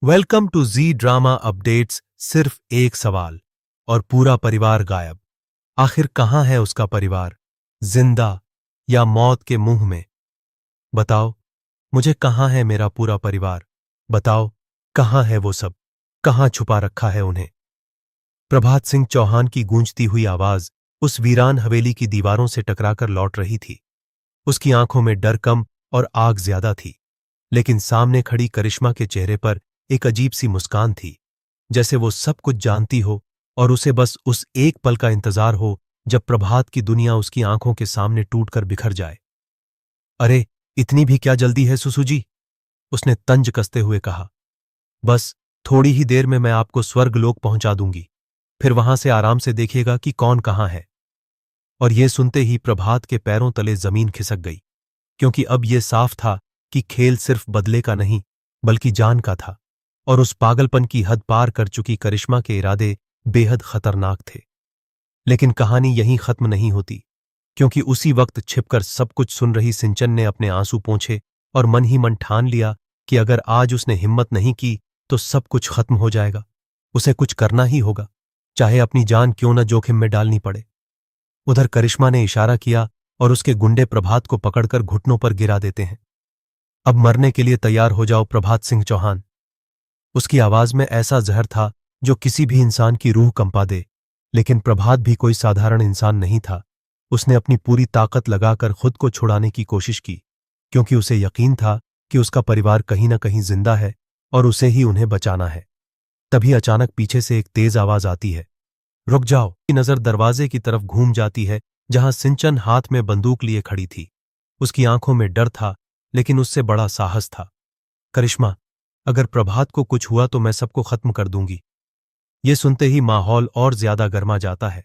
Welcome to Zee drama updates. सिर्फ एक सवाल और पूरा परिवार गायब। आखिर कहां है उसका परिवार, जिंदा या मौत के मुंह में? बताओ मुझे, कहां है मेरा पूरा परिवार? बताओ कहां है वो सब, कहां छुपा रखा है उन्हें? प्रभात सिंह चौहान की गूंजती हुई आवाज उस वीरान हवेली की दीवारों से टकराकर लौट रही थी। उसकी आंखों में डर कम और आग ज्यादा थी, लेकिन सामने खड़ी करिश्मा के चेहरे पर एक अजीब सी मुस्कान थी, जैसे वो सब कुछ जानती हो और उसे बस उस एक पल का इंतजार हो जब प्रभात की दुनिया उसकी आंखों के सामने टूटकर बिखर जाए। अरे, इतनी भी क्या जल्दी है सुसु जी? उसने तंज कसते हुए कहा। बस थोड़ी ही देर में मैं आपको स्वर्गलोक पहुंचा दूंगी, फिर वहां से आराम से देखिएगा कि कौन कहां है। और ये सुनते ही प्रभात के पैरों तले जमीन खिसक गई, क्योंकि अब ये साफ था कि खेल सिर्फ बदले का नहीं बल्कि जान का था, और उस पागलपन की हद पार कर चुकी करिश्मा के इरादे बेहद खतरनाक थे। लेकिन कहानी यहीं खत्म नहीं होती, क्योंकि उसी वक्त छिपकर सब कुछ सुन रही सिंचन ने अपने आंसू पोंछे और मन ही मन ठान लिया कि अगर आज उसने हिम्मत नहीं की तो सब कुछ खत्म हो जाएगा। उसे कुछ करना ही होगा, चाहे अपनी जान क्यों न जोखिम में डालनी पड़े। उधर करिश्मा ने इशारा किया और उसके गुंडे प्रभात को पकड़कर घुटनों पर गिरा देते हैं। अब मरने के लिए तैयार हो जाओ प्रभात सिंह चौहान। उसकी आवाज में ऐसा जहर था जो किसी भी इंसान की रूह कंपा दे। लेकिन प्रभात भी कोई साधारण इंसान नहीं था। उसने अपनी पूरी ताकत लगाकर खुद को छुड़ाने की कोशिश की, क्योंकि उसे यकीन था कि उसका परिवार कहीं न कहीं जिंदा है और उसे ही उन्हें बचाना है। तभी अचानक पीछे से एक तेज आवाज आती है, रुक जाओ। की नजर दरवाजे की तरफ घूम जाती है, जहां सिंचन हाथ में बंदूक लिए खड़ी थी। उसकी आंखों में डर था, लेकिन उससे बड़ा साहस था। करिश्मा, अगर प्रभात को कुछ हुआ तो मैं सबको खत्म कर दूंगी। ये सुनते ही माहौल और ज्यादा गर्मा जाता है।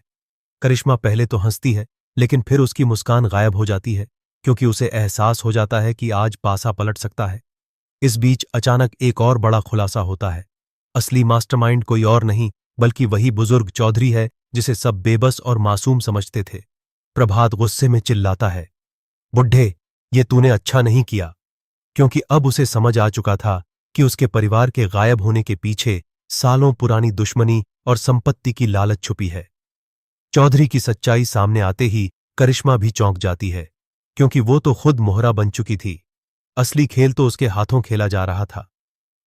करिश्मा पहले तो हंसती है, लेकिन फिर उसकी मुस्कान गायब हो जाती है, क्योंकि उसे एहसास हो जाता है कि आज पासा पलट सकता है। इस बीच अचानक एक और बड़ा खुलासा होता है। असली मास्टरमाइंड कोई और नहीं बल्कि वही बुजुर्ग चौधरी है जिसे सब बेबस और मासूम समझते थे। प्रभात गुस्से में चिल्लाता है, बुड्ढे, ये तूने अच्छा नहीं किया। क्योंकि अब उसे समझ आ चुका था कि उसके परिवार के गायब होने के पीछे सालों पुरानी दुश्मनी और संपत्ति की लालच छुपी है। चौधरी की सच्चाई सामने आते ही करिश्मा भी चौंक जाती है, क्योंकि वो तो खुद मोहरा बन चुकी थी। असली खेल तो उसके हाथों खेला जा रहा था।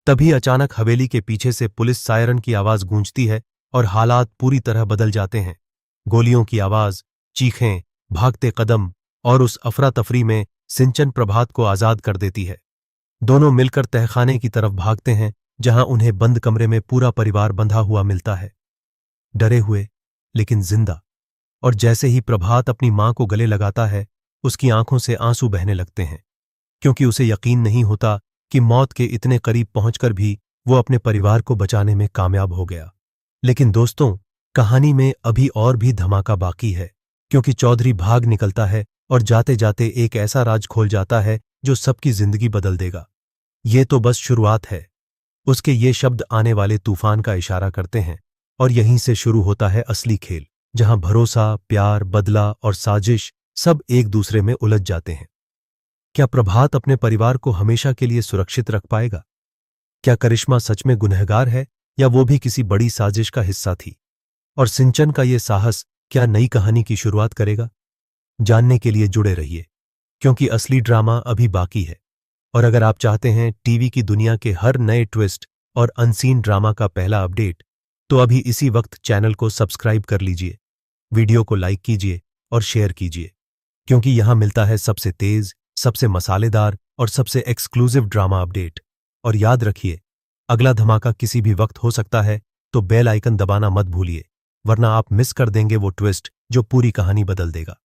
तभी अचानक हवेली के पीछे से पुलिस सायरन की आवाज गूंजती है और हालात पूरी तरह बदल जाते हैं। गोलियों की आवाज, चीखें, भागते कदम, और उस अफरा तफरी में सिंचन प्रभात को आजाद कर देती है। दोनों मिलकर तहखाने की तरफ भागते हैं, जहां उन्हें बंद कमरे में पूरा परिवार बंधा हुआ मिलता है, डरे हुए लेकिन जिंदा। और जैसे ही प्रभात अपनी मां को गले लगाता है, उसकी आंखों से आंसू बहने लगते हैं, क्योंकि उसे यकीन नहीं होता कि मौत के इतने करीब पहुंचकर भी वो अपने परिवार को बचाने में कामयाब हो गया। लेकिन दोस्तों, कहानी में अभी और भी धमाका बाकी है, क्योंकि चौधरी भाग निकलता है और जाते जाते एक ऐसा राज खोल जाता है जो सबकी जिंदगी बदल देगा। ये तो बस शुरुआत है। उसके ये शब्द आने वाले तूफान का इशारा करते हैं, और यहीं से शुरू होता है असली खेल, जहां भरोसा, प्यार, बदला और साजिश सब एक दूसरे में उलझ जाते हैं। क्या प्रभात अपने परिवार को हमेशा के लिए सुरक्षित रख पाएगा? क्या करिश्मा सच में गुनहगार है, या वो भी किसी बड़ी साजिश का हिस्सा थी? और सिंचन का ये साहस क्या नई कहानी की शुरुआत करेगा? जानने के लिए जुड़े रहिए, क्योंकि असली ड्रामा अभी बाकी है। और अगर आप चाहते हैं टीवी की दुनिया के हर नए ट्विस्ट और अनसीन ड्रामा का पहला अपडेट, तो अभी इसी वक्त चैनल को सब्सक्राइब कर लीजिए, वीडियो को लाइक कीजिए और शेयर कीजिए, क्योंकि यहां मिलता है सबसे तेज, सबसे मसालेदार और सबसे एक्सक्लूसिव ड्रामा अपडेट। और याद रखिए, अगला धमाका किसी भी वक्त हो सकता है, तो बेल आइकन दबाना मत भूलिए, वरना आप मिस कर देंगे वो ट्विस्ट जो पूरी कहानी बदल देगा।